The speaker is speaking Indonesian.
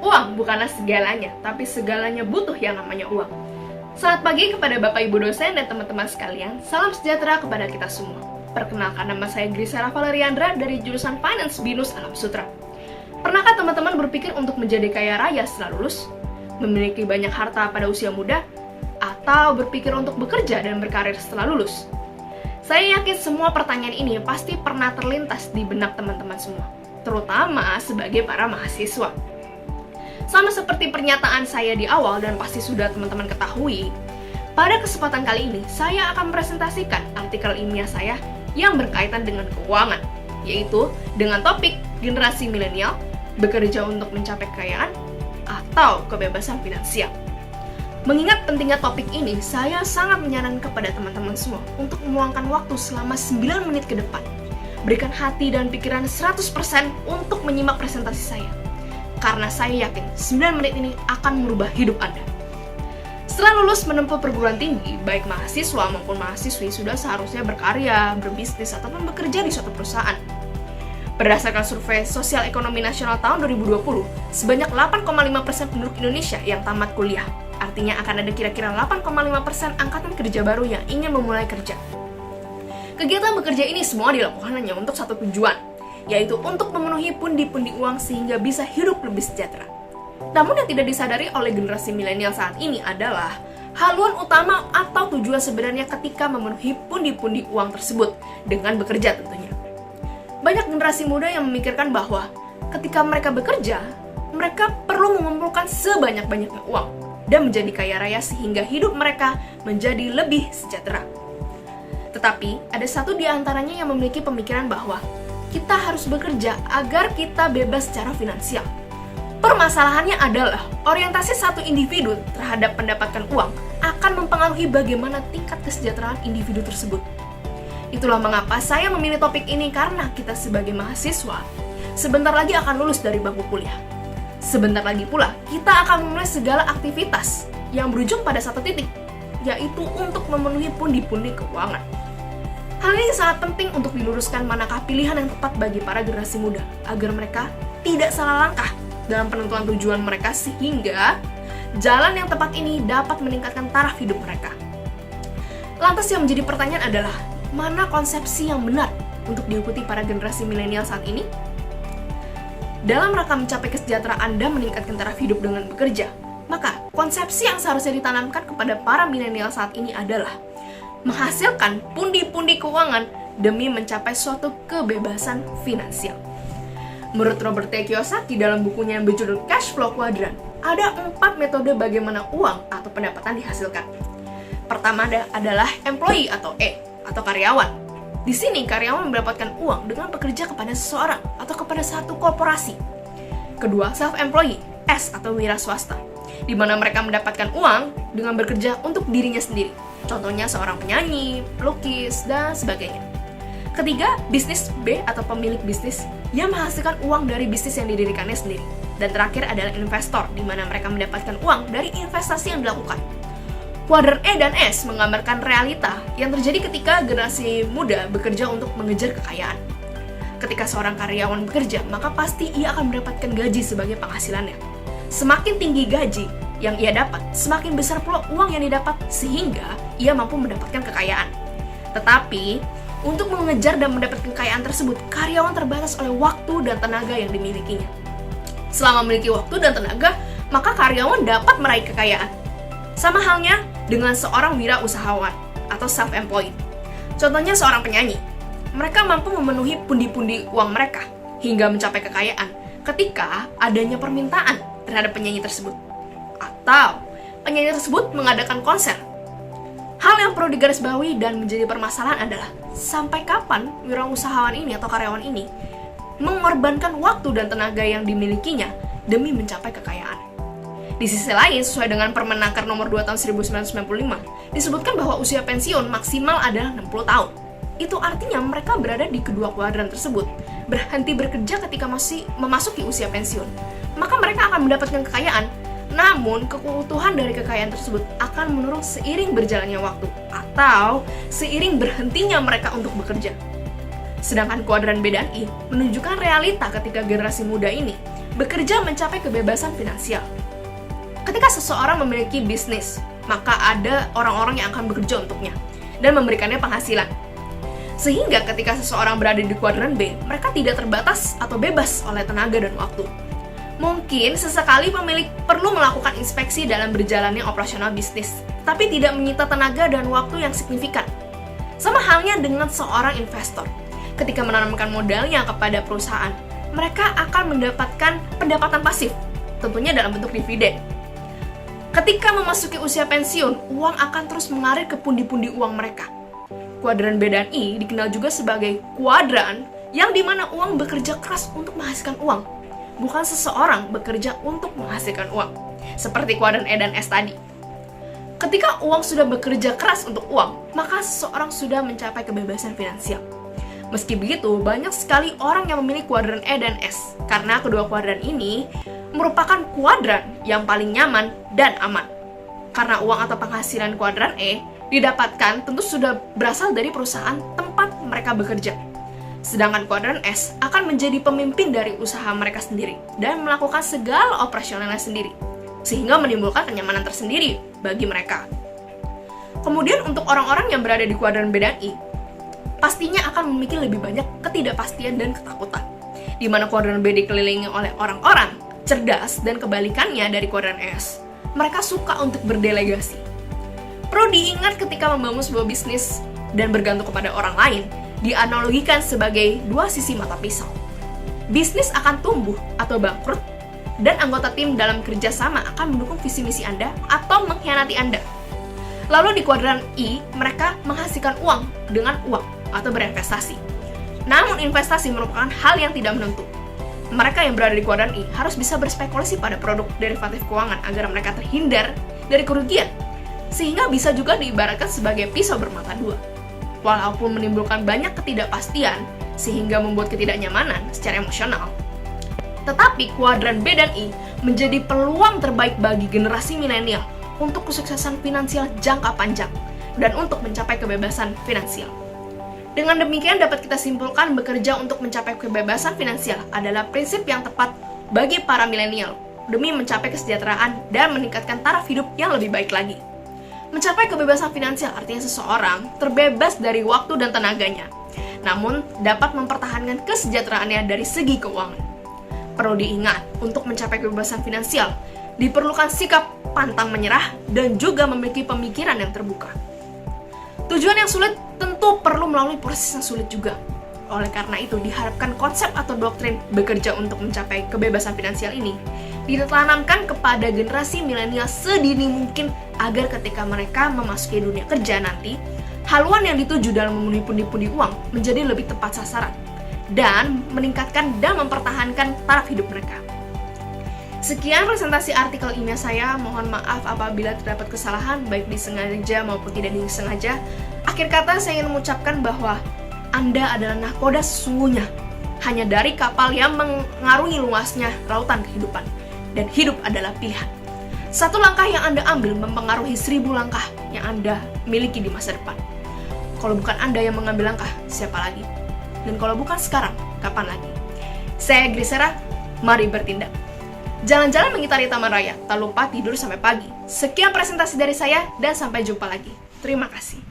Uang bukanlah segalanya, tapi segalanya butuh yang namanya uang. Selamat pagi kepada Bapak Ibu dosen dan teman-teman sekalian. Salam sejahtera kepada kita semua. Perkenalkan, nama saya Grisela Valeriandra dari jurusan Finance Binus Alam Sutra. Pernahkah teman-teman berpikir untuk menjadi kaya raya setelah lulus? Memiliki banyak harta pada usia muda? Atau berpikir untuk bekerja dan berkarir setelah lulus? Saya yakin semua pertanyaan ini pasti pernah terlintas di benak teman-teman semua, terutama sebagai para mahasiswa. Sama seperti pernyataan saya di awal dan pasti sudah teman-teman ketahui, pada kesempatan kali ini saya akan mempresentasikan artikel ilmiah saya yang berkaitan dengan keuangan, yaitu dengan topik generasi milenial, bekerja untuk mencapai kekayaan, atau kebebasan finansial. Mengingat pentingnya topik ini, saya sangat menyarankan kepada teman-teman semua untuk meluangkan waktu selama 9 menit ke depan. Berikan hati dan pikiran 100% untuk menyimak presentasi saya. Karena saya yakin 9 menit ini akan merubah hidup Anda. Setelah lulus menempuh perguruan tinggi, baik mahasiswa maupun mahasiswi sudah seharusnya berkarya, berbisnis, ataupun bekerja di suatu perusahaan. Berdasarkan survei Sosial Ekonomi Nasional tahun 2020, sebanyak 8,5% penduduk Indonesia yang tamat kuliah. Artinya akan ada kira-kira 8,5% angkatan kerja baru yang ingin memulai kerja. Kegiatan bekerja ini semua dilakukan hanya untuk satu tujuan, yaitu untuk memenuhi pundi-pundi uang sehingga bisa hidup lebih sejahtera. Namun yang tidak disadari oleh generasi milenial saat ini adalah haluan utama atau tujuan sebenarnya ketika memenuhi pundi-pundi uang tersebut dengan bekerja tentunya. Banyak generasi muda yang memikirkan bahwa ketika mereka bekerja, mereka perlu mengumpulkan sebanyak-banyaknya uang dan menjadi kaya raya sehingga hidup mereka menjadi lebih sejahtera. Tetapi, ada satu di antaranya yang memiliki pemikiran bahwa kita harus bekerja agar kita bebas secara finansial. Permasalahannya adalah orientasi satu individu terhadap mendapatkan uang akan mempengaruhi bagaimana tingkat kesejahteraan individu tersebut. Itulah mengapa saya memilih topik ini, karena kita sebagai mahasiswa sebentar lagi akan lulus dari bangku kuliah. Sebentar lagi pula kita akan memulai segala aktivitas yang berujung pada satu titik, yaitu untuk memenuhi pundi-pundi keuangan. Hal ini sangat penting untuk diluruskan manakah pilihan yang tepat bagi para generasi muda, agar mereka tidak salah langkah dalam penentuan tujuan mereka sehingga jalan yang tepat ini dapat meningkatkan taraf hidup mereka. Lantas yang menjadi pertanyaan adalah, mana konsepsi yang benar untuk diikuti para generasi milenial saat ini? Dalam rangka mencapai kesejahteraan dan meningkatkan taraf hidup dengan bekerja, maka konsepsi yang seharusnya ditanamkan kepada para milenial saat ini adalah menghasilkan pundi-pundi keuangan demi mencapai suatu kebebasan finansial. Menurut Robert T. Kiyosaki dalam bukunya yang berjudul Cash Flow Quadrant, ada 4 metode bagaimana uang atau pendapatan dihasilkan. Pertama adalah employee atau E, atau karyawan. Di sini karyawan mendapatkan uang dengan bekerja kepada seseorang atau kepada satu korporasi. Kedua, self-employee, S atau wira swasta, di mana mereka mendapatkan uang dengan bekerja untuk dirinya sendiri. Contohnya seorang penyanyi, pelukis, dan sebagainya. Ketiga, bisnis B atau pemilik bisnis yang menghasilkan uang dari bisnis yang didirikannya sendiri. Dan terakhir adalah investor, di mana mereka mendapatkan uang dari investasi yang dilakukan. Kuadran E dan S menggambarkan realita yang terjadi ketika generasi muda bekerja untuk mengejar kekayaan. Ketika seorang karyawan bekerja, maka pasti ia akan mendapatkan gaji sebagai penghasilannya. Semakin tinggi gaji yang ia dapat, semakin besar pula uang yang didapat sehingga ia mampu mendapatkan kekayaan. Tetapi, untuk mengejar dan mendapatkan kekayaan tersebut, karyawan terbatas oleh waktu dan tenaga yang dimilikinya. Selama memiliki waktu dan tenaga, maka karyawan dapat meraih kekayaan. Sama halnya dengan seorang wirausahawan atau self-employed. Contohnya seorang penyanyi. Mereka mampu memenuhi pundi-pundi uang mereka hingga mencapai kekayaan ketika adanya permintaan terhadap penyanyi tersebut. Atau penyanyi tersebut mengadakan konser. Hal yang perlu digarisbawahi dan menjadi permasalahan adalah sampai kapan wirausahawan ini atau karyawan ini mengorbankan waktu dan tenaga yang dimilikinya demi mencapai kekayaan. Di sisi lain, sesuai dengan Permenaker nomor 2 tahun 1995, disebutkan bahwa usia pensiun maksimal adalah 60 tahun. Itu artinya mereka berada di kedua kuadran tersebut, berhenti bekerja ketika masih memasuki usia pensiun. Maka mereka akan mendapatkan kekayaan, namun keutuhan dari kekayaan tersebut akan menurun seiring berjalannya waktu, atau seiring berhentinya mereka untuk bekerja. Sedangkan kuadran B dan I menunjukkan realita ketika generasi muda ini bekerja mencapai kebebasan finansial. Ketika seseorang memiliki bisnis, maka ada orang-orang yang akan bekerja untuknya dan memberikannya penghasilan. Sehingga ketika seseorang berada di kuadran B, mereka tidak terbatas atau bebas oleh tenaga dan waktu. Mungkin sesekali pemilik perlu melakukan inspeksi dalam berjalannya operasional bisnis, tapi tidak menyita tenaga dan waktu yang signifikan. Sama halnya dengan seorang investor. Ketika menanamkan modalnya kepada perusahaan, mereka akan mendapatkan pendapatan pasif, tentunya dalam bentuk dividen. Ketika memasuki usia pensiun, uang akan terus mengalir ke pundi-pundi uang mereka. Kuadran B dan I dikenal juga sebagai kuadran yang dimana uang bekerja keras untuk menghasilkan uang, bukan seseorang bekerja untuk menghasilkan uang, seperti kuadran E dan S tadi. Ketika uang sudah bekerja keras untuk uang, maka seseorang sudah mencapai kebebasan finansial. Meski begitu, banyak sekali orang yang memilih kuadran E dan S, karena kedua kuadran ini merupakan kuadran yang paling nyaman dan aman. Karena uang atau penghasilan kuadran E didapatkan tentu sudah berasal dari perusahaan tempat mereka bekerja. Sedangkan kuadran S akan menjadi pemimpin dari usaha mereka sendiri dan melakukan segala operasionalnya sendiri, sehingga menimbulkan kenyamanan tersendiri bagi mereka. Kemudian untuk orang-orang yang berada di kuadran B dan I, pastinya akan memiliki lebih banyak ketidakpastian dan ketakutan, di mana kuadran B dikelilingi oleh orang-orang cerdas dan kebalikannya dari kuadran S. Mereka suka untuk berdelegasi. Perlu diingat ketika membangun sebuah bisnis dan bergantung kepada orang lain, dianalogikan sebagai dua sisi mata pisau. Bisnis akan tumbuh atau bangkrut, dan anggota tim dalam kerjasama akan mendukung visi misi Anda atau mengkhianati Anda. Lalu di kuadran I, mereka menghasilkan uang dengan uang atau berinvestasi. Namun investasi merupakan hal yang tidak menentu. Mereka yang berada di kuadran I harus bisa berspekulasi pada produk derivatif keuangan agar mereka terhindar dari kerugian, sehingga bisa juga diibaratkan sebagai pisau bermata dua. Walaupun menimbulkan banyak ketidakpastian sehingga membuat ketidaknyamanan secara emosional, tetapi kuadran B dan I menjadi peluang terbaik bagi generasi milenial untuk kesuksesan finansial jangka panjang dan untuk mencapai kebebasan finansial. Dengan demikian dapat kita simpulkan bekerja untuk mencapai kebebasan finansial adalah prinsip yang tepat bagi para milenial demi mencapai kesejahteraan dan meningkatkan taraf hidup yang lebih baik lagi. Mencapai kebebasan finansial artinya seseorang terbebas dari waktu dan tenaganya, namun dapat mempertahankan kesejahteraannya dari segi keuangan. Perlu diingat, untuk mencapai kebebasan finansial diperlukan sikap pantang menyerah dan juga memiliki pemikiran yang terbuka. Tujuan yang sulit tentu perlu melalui proses yang sulit juga. Oleh karena itu, diharapkan konsep atau doktrin bekerja untuk mencapai kebebasan finansial ini ditanamkan kepada generasi milenial sedini mungkin agar ketika mereka memasuki dunia kerja nanti, haluan yang dituju dalam memenuhi pundi-pundi uang menjadi lebih tepat sasaran dan meningkatkan dan mempertahankan taraf hidup mereka. Sekian presentasi artikel ilmiah saya, mohon maaf apabila terdapat kesalahan baik disengaja maupun tidak disengaja. Akhir kata saya ingin mengucapkan bahwa Anda adalah nahkoda sesungguhnya, hanya dari kapal yang mengarungi luasnya lautan kehidupan, dan hidup adalah pilihan. Satu langkah yang Anda ambil mempengaruhi 1000 langkah yang Anda miliki di masa depan. Kalau bukan Anda yang mengambil langkah, siapa lagi? Dan kalau bukan sekarang, kapan lagi? Saya Grisera, mari bertindak. Jalan-jalan mengitari Taman Raya, tak lupa tidur sampai pagi. Sekian presentasi dari saya dan sampai jumpa lagi. Terima kasih.